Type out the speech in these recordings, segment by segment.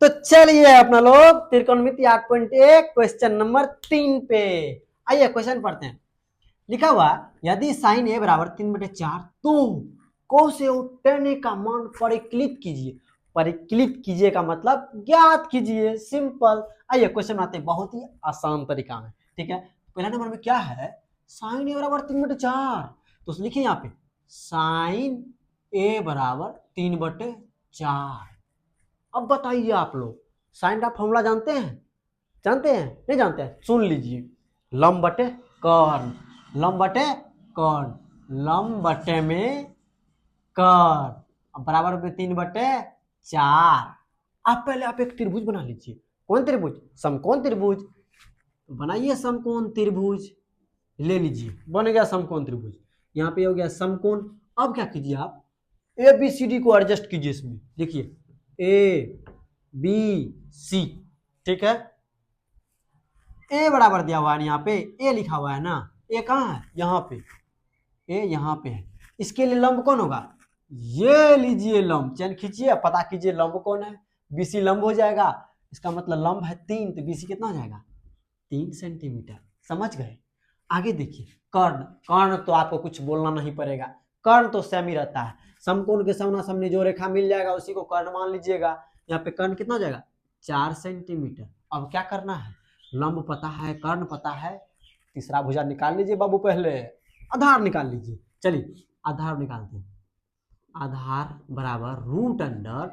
तो चलिए अपना लोग त्रिकोणमिति 8.1 क्वेश्चन नंबर 3 पे आइए क्वेश्चन पढ़ते हैं। लिखा हुआ यदि साइन ए बराबर 3/4 तो कोस ए tan a का मान परिकलित कीजिए। परिकलित कीजिए का मतलब ज्ञात कीजिए, सिंपल। आइए क्वेश्चन बनाते हैं बहुत ही आसान तरीका में। ठीक है, पहला नंबर में क्या है, साइन ए बराबर 3/4 तो लिखिए यहाँ पे साइन ए बराबर 3/4। अब बताइए आप लोग साइन का फॉर्मूला जानते हैं? जानते हैं नहीं जानते हैं? सुन लीजिए, लंब बटे कर्ण, लंब बटे कर्ण, लंब बटे में कर्ण बराबर में 3/4। आप पहले आप एक त्रिभुज बना लीजिए। कौन त्रिभुज? समकोण त्रिभुज। बनाइए समकोण त्रिभुज, ले लीजिए, बन गया समकोण त्रिभुज। यहाँ पे हो गया समकोण। अब क्या कीजिए आप, ए बी सी डी को एडजस्ट कीजिए इसमें। देखिए ए बी सी, ठीक है। ए बराबर दिया हुआ है यहाँ पे, ए लिखा हुआ है ना, ए कहाँ है? यहाँ पे, ए यहाँ पे है। इसके लिए लंब कौन होगा? ये लीजिए लंब, चैन खींचिए, पता कीजिए लंब कौन है। बीसी लंब हो जाएगा, इसका मतलब लंब है 3 तो बीसी कितना हो जाएगा? 3 सेंटीमीटर। समझ गए? आगे देखिए कर्ण। कर्ण तो आपको कुछ बोलना नहीं पड़ेगा, कर्ण तो सेम ही रहता है। समकोण के सामना सामने जो रेखा मिल जाएगा उसी को कर्ण मान लीजिएगा। यहाँ पे कर्ण कितना हो जाएगा? 4 सेंटीमीटर। अब क्या करना है, लंब पता है, कर्ण पता है, तीसरा भुजा निकाल लीजिए बाबू, पहले आधार निकाल लीजिए। चलिए आधार निकालते हैं। आधार बराबर रूट अंडर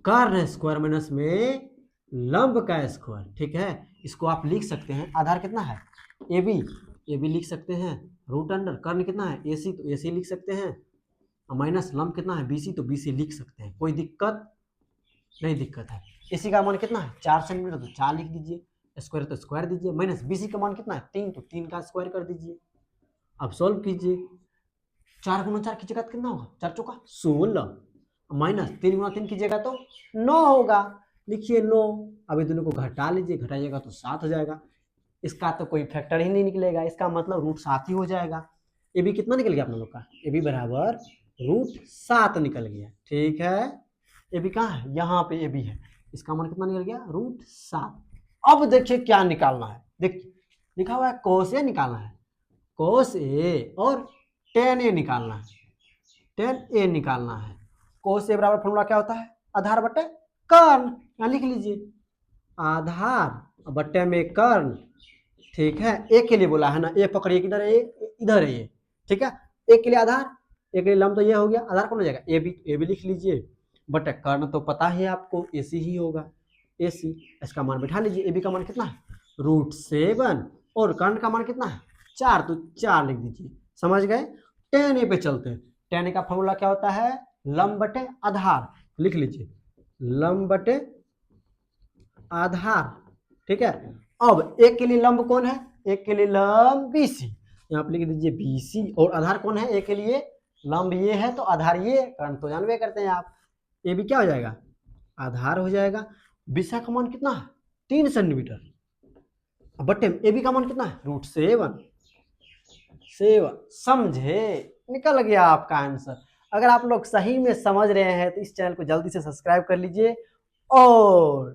कर्ण स्क्वायर माइनस में लंब का स्क्वायर। ठीक है, इसको आप लिख सकते हैं, आधार कितना है? ए बी लिख सकते हैं, रूट अंडर कर्ण कितना है? ए सी, तो ए सी लिख सकते हैं, माइनस लंब कितना है? बी सी, तो बी सी लिख सकते हैं। कोई दिक्कत नहीं? दिक्कत है। एसी का मान कितना है? 4 सेंटीमीटर, तो 4 लिख दीजिए, स्क्वायर तो स्क्वायर दीजिए, माइनस बीसी का मान कितना है? 3, तो 3 का स्क्वायर कर दीजिए। अब सॉल्व कीजिए, 4 गुना 4 कीजिएगा तो कितना होगा? 4 चौका 16, माइनस 3 गुना 3 कीजिएगा तो 9 होगा। लिखिए 9। अब ये दोनों को घटा लीजिए, घटाइएगा तो 7 हो जाएगा। इसका तो कोई फैक्टर ही नहीं निकलेगा, इसका मतलब रूट 7 ही हो जाएगा। ये भी कितना निकल गया आप लोगों का? ये भी बराबर रूट 7 निकल गया। ठीक है, ये भी कहाँ है? यहाँ पे ये भी है, इसका मान कितना निकल गया? रूट 7। अब देखिए क्या निकालना है, देखिए लिखा हुआ है कोस ए निकालना है, कोस ए और टेन ए निकालना है, टेन ए निकालना है। कोस ए बराबर फॉर्मूला क्या होता है? आधार बटे कर्ण। यहाँ लिख लीजिए आधार बटे में कर्ण। ठीक है, ए के लिए बोला है ना, ए पकड़िए, किधर है? इधर है ये। ठीक है, ए के लिए आधार, ए के लिए लंब, तो ये हो गया। आधार कौन हो जाएगा? ए भी लिख लीजिए, बटे कर्ण तो पता है आपको ए सी ही होगा, ए सी। इसका मान बैठा लीजिए, ए बी का मान कितना है? रूट 7, और कर्ण का मान कितना है? 4, तो 4 लिख दीजिए। समझ गए? टेन ए पे चलते हैं। टेन ए का फॉर्मूला क्या होता है? लंब बटे आधार। लिख लीजिए लंब बटे आधार। ठीक है, अब एक के लिए लंब कौन है? एक के लिए लंब बीसी, यहाँ पे लिख दीजिए बीसी, और आधार कौन है? एक के लिए लंब ये है तो आधार ये, कर्ण तो जानवे करते हैं आप। ये भी क्या हो जाएगा? आधार हो जाएगा। बीसा का मान कितना है? 3 सेंटीमीटर, बटे ए बी का मान कितना है? रूट 7। समझे? निकल गया आपका आंसर। अगर आप लोग सही में समझ रहे हैं तो इस चैनल को जल्दी से सब्सक्राइब कर लीजिए। और